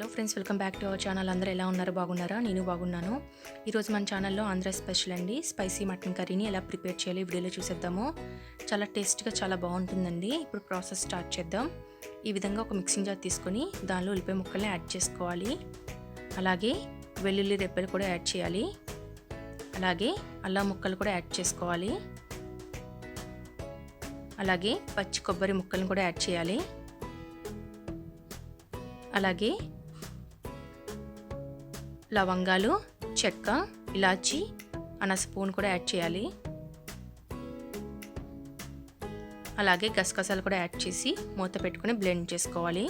Hello friends, welcome back to our channel. అందరూ ఎలా ఉన్నారు? బాగున్నారా? నేను బాగున్నాను. ఈరోజు మన ఛానల్లో ఆంధ్ర స్పెషల్ అండి స్పైసీ మటన్ కర్రీని ఎలా ప్రిపేర్ చేయాలి వీడియోలో చూసేద్దాము. చాలా టేస్ట్గా చాలా బాగుంటుందండి. ఇప్పుడు ప్రాసెస్ స్టార్ట్ చేద్దాం. ఈ విధంగా ఒక మిక్సింగ్ జార్ తీసుకొని దానిలో ఉల్లిపాయ ముక్కల్ని యాడ్ చేసుకోవాలి. అలాగే వెల్లుల్లి రెబ్బలు కూడా యాడ్ చేయాలి. అలాగే అల్లం ముక్కలు కూడా యాడ్ చేసుకోవాలి. అలాగే పచ్చి కొబ్బరి ముక్కలను కూడా యాడ్ చేయాలి. అలాగే లవంగాలు, చెక్క, ఇలాచి, అనసపూన్ కూడా యాడ్ చేయాలి. అలాగే గసగసాలు కూడా యాడ్ చేసి మూత పెట్టుకొని బ్లెండ్ చేసుకోవాలి.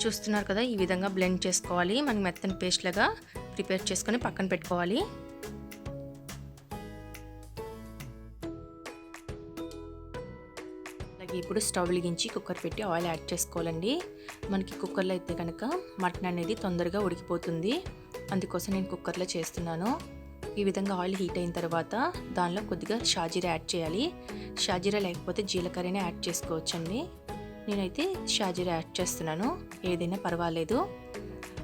చూస్తున్నారు కదా, ఈ విధంగా బ్లెండ్ చేసుకోవాలి. మనం మెత్తని పేస్ట్ లాగా ప్రిపేర్ చేసుకొని పక్కన పెట్టుకోవాలి. ఇప్పుడు స్టవ్ వెలిగించి కుక్కర్ పెట్టి ఆయిల్ యాడ్ చేసుకోవాలండి. మనకి కుక్కర్లో అయితే కనుక మటన్ అనేది తొందరగా ఉడికిపోతుంది. అందుకోసం నేను కుక్కర్లో చేస్తున్నాను. ఈ విధంగా ఆయిల్ హీట్ అయిన తర్వాత దానిలో కొద్దిగా షాజీరా యాడ్ చేయాలి. షాజీరా లేకపోతే జీలకర్రనే యాడ్ చేసుకోవచ్చండి. నేనైతే షాజీరా యాడ్ చేస్తున్నాను, ఏదైనా పర్వాలేదు.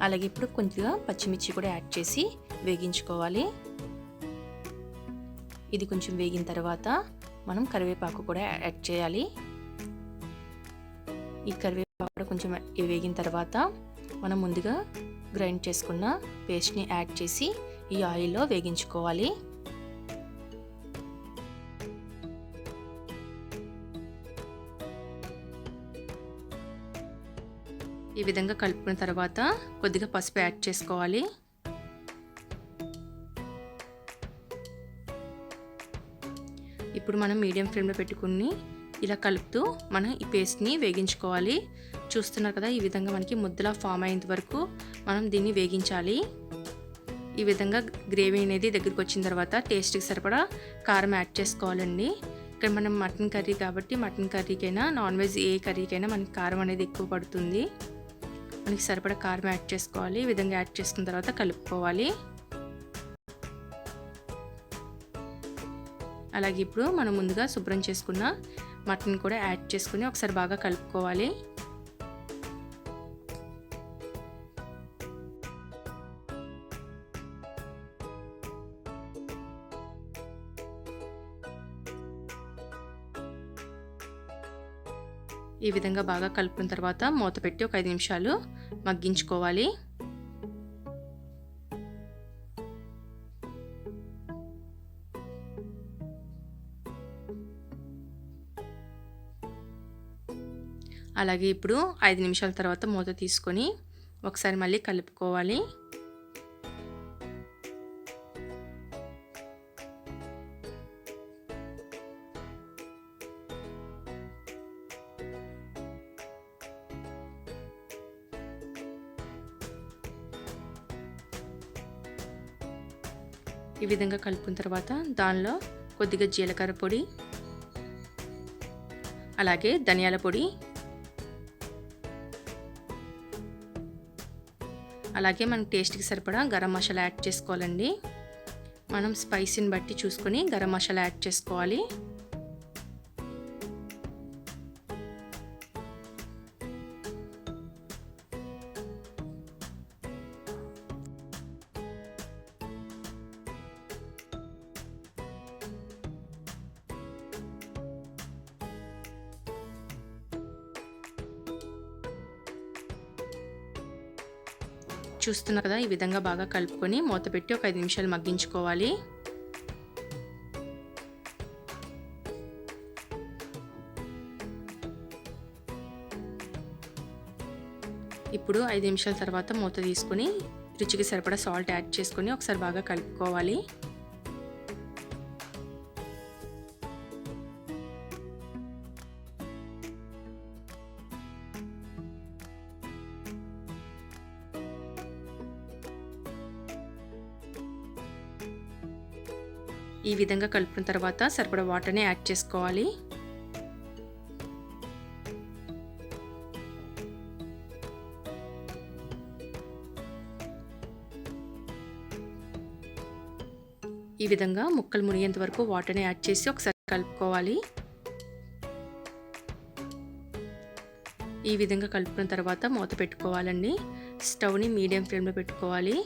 అలాగే ఇప్పుడు కొద్దిగా పచ్చిమిర్చి కూడా యాడ్ చేసి వేగించుకోవాలి. ఇది కొంచెం వేగిన తర్వాత మనం కరివేపాకు కూడా యాడ్ చేయాలి. ఈ కరివేపాకు కొంచెం వేగిన తర్వాత మనం ముందుగా గ్రైండ్ చేసుకున్న పేస్ట్ని యాడ్ చేసి ఈ ఆయిల్లో వేగించుకోవాలి. ఈ విధంగా కలుపుకున్న తర్వాత కొద్దిగా పసుపు యాడ్ చేసుకోవాలి. ఇప్పుడు మనం మీడియం ఫ్లేమ్లో పెట్టుకుని ఇలా కలుపుతూ మనం ఈ పేస్ట్ని వేగించుకోవాలి. చూస్తున్నారు కదా, ఈ విధంగా మనకి ముద్దలా ఫామ్ అయ్యేంత వరకు మనం దీన్ని వేగించాలి. ఈ విధంగా గ్రేవీ అనేది దగ్గరికి వచ్చిన తర్వాత టేస్ట్కి సరిపడా కారం యాడ్ చేసుకోవాలండి. ఇక్కడ మనం మటన్ కర్రీ కాబట్టి మటన్ కర్రీకైనా నాన్ వెజ్ ఏ కర్రీకైనా మనకి కారం అనేది ఎక్కువ పడుతుంది. మనకి సరిపడా కారం యాడ్ చేసుకోవాలి. ఈ విధంగా యాడ్ చేసుకున్న తర్వాత కలుపుకోవాలి. అలాగే ఇప్పుడు మనం ముందుగా శుభ్రం చేసుకున్న మటన్ కూడా యాడ్ చేసుకుని ఒకసారి బాగా కలుపుకోవాలి. ఈ విధంగా బాగా కలుపుకున్న తర్వాత మూత పెట్టి ఒక 5 నిమిషాలు మగ్గించుకోవాలి. అలాగే ఇప్పుడు 5 నిమిషాల తర్వాత మూత తీసుకొని ఒకసారి మళ్ళీ కలుపుకోవాలి. ఈ విధంగా కలుపుకున్న తర్వాత దానిలో కొద్దిగా జీలకర్ర పొడి, అలాగే ధనియాల పొడి, అలాగే మన టేస్ట్కి సరిపడా గరం మసాలా యాడ్ చేసుకోవాలండి. మనం స్పైసీని బట్టి చూసుకొని గరం మసాలా యాడ్ చేసుకోవాలి. చూస్తున్నారు కదా, ఈ విధంగా బాగా కలుపుకొని మూత పెట్టి ఒక 5 నిమిషాలు మగ్గించుకోవాలి. ఇప్పుడు 5 నిమిషాల తర్వాత మూత తీసుకొని రుచికి సరిపడా సాల్ట్ యాడ్ చేసుకొని ఒకసారి బాగా కలుపుకోవాలి. ఈ విధంగా కలుపుకున్న తర్వాత సరిపడా వాటర్ని యాడ్ చేసుకోవాలి. ఈ విధంగా ముక్కలు మునిగేంత వరకు వాటర్ని యాడ్ చేసి ఒకసారి కలుపుకోవాలి. ఈ విధంగా కలుపుకున్న తర్వాత మూత పెట్టుకోవాలండి. స్టవ్ని మీడియం ఫ్లేమ్లో పెట్టుకోవాలి.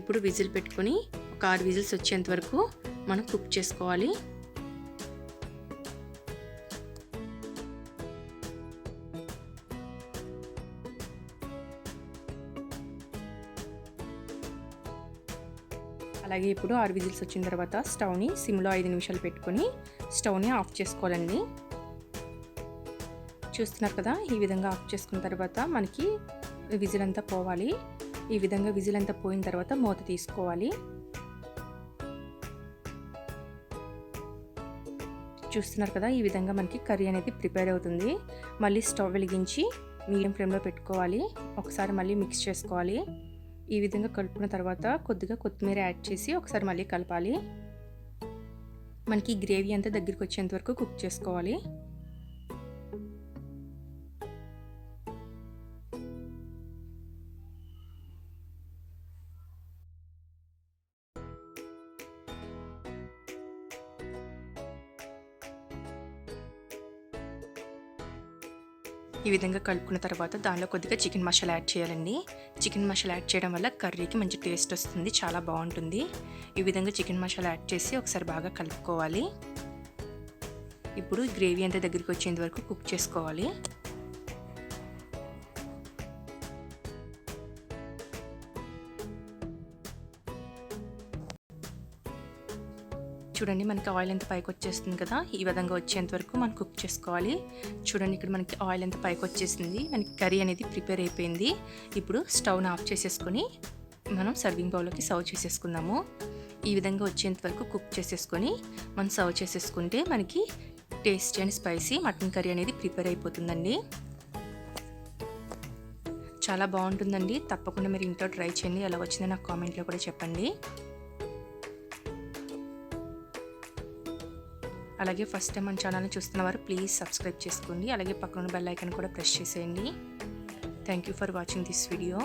ఇప్పుడు విజిల్ పెట్టుకొని ఒక 6 విజిల్స్ వచ్చేంత వరకు మనం కుక్ చేసుకోవాలి. అలాగే ఇప్పుడు 6 విజిల్స్ వచ్చిన తర్వాత స్టవ్ని సిమ్లో 5 నిమిషాలు పెట్టుకొని స్టవ్ని ఆఫ్ చేసుకోవాలండి. చూస్తున్నారు కదా, ఈ విధంగా ఆఫ్ చేసుకున్న తర్వాత మనకి విజిల్ అంతా పోవాలి. ఈ విధంగా విజిల్ అంతా పోయిన తర్వాత మూత తీసుకోవాలి. చూస్తున్నారు కదా, ఈ విధంగా మనకి కర్రీ అనేది ప్రిపేర్ అవుతుంది. మళ్ళీ స్టవ్ వెలిగించి మీడియం ఫ్లేమ్లో పెట్టుకోవాలి. ఒకసారి మళ్ళీ మిక్స్ చేసుకోవాలి. ఈ విధంగా కలుపుకున్న తర్వాత కొద్దిగా కొత్తిమీర యాడ్ చేసి ఒకసారి మళ్ళీ కలపాలి. మనకి గ్రేవీ అంతా దగ్గరికి వచ్చేంత వరకు కుక్ చేసుకోవాలి. ఈ విధంగా కలుపుకున్న తర్వాత దానిలో కొద్దిగా చికెన్ మసాలా యాడ్ చేయాలండి. చికెన్ మసాలా యాడ్ చేయడం వల్ల కర్రీకి మంచి టేస్ట్ వస్తుంది, చాలా బాగుంటుంది. ఈ విధంగా చికెన్ మసాలా యాడ్ చేసి ఒకసారి బాగా కలుపుకోవాలి. ఇప్పుడు గ్రేవీ అంతా దగ్గరికి వచ్చేంత వరకు కుక్ చేసుకోవాలి. చూడండి, మనకి ఆయిల్ ఎంత పైకి వచ్చేస్తుంది కదా, ఈ విధంగా వచ్చేంత వరకు మనం కుక్ చేసుకోవాలి. చూడండి, ఇక్కడ మనకి ఆయిల్ ఎంత పైకి వచ్చేసింది, మనకి కర్రీ అనేది ప్రిపేర్ అయిపోయింది. ఇప్పుడు స్టవ్ని ఆఫ్ చేసేసుకొని మనం సర్వింగ్ బౌల్లోకి సర్వ్ చేసేసుకుందాము. ఈ విధంగా వచ్చేంత వరకు కుక్ చేసేసుకొని మనం సర్వ్ చేసేసుకుంటే మనకి tasty and spicy mutton curry అనేది ప్రిపేర్ అయిపోతుందండి. చాలా బాగుంటుందండి. తప్పకుండా మీరు ఇంట్లో ట్రై చేయండి. ఎలా వచ్చిందో నాకు కామెంట్లో కూడా చెప్పండి. అలాగే ఫస్ట్ టైం మన ఛానల్ని చూస్తున్నవారు ప్లీజ్ సబ్స్క్రైబ్ చేసుకోండి. అలాగే పక్కన బెల్ ఐకాన్ కూడా ప్రెస్ చేసేయండి. Thank you for watching this video.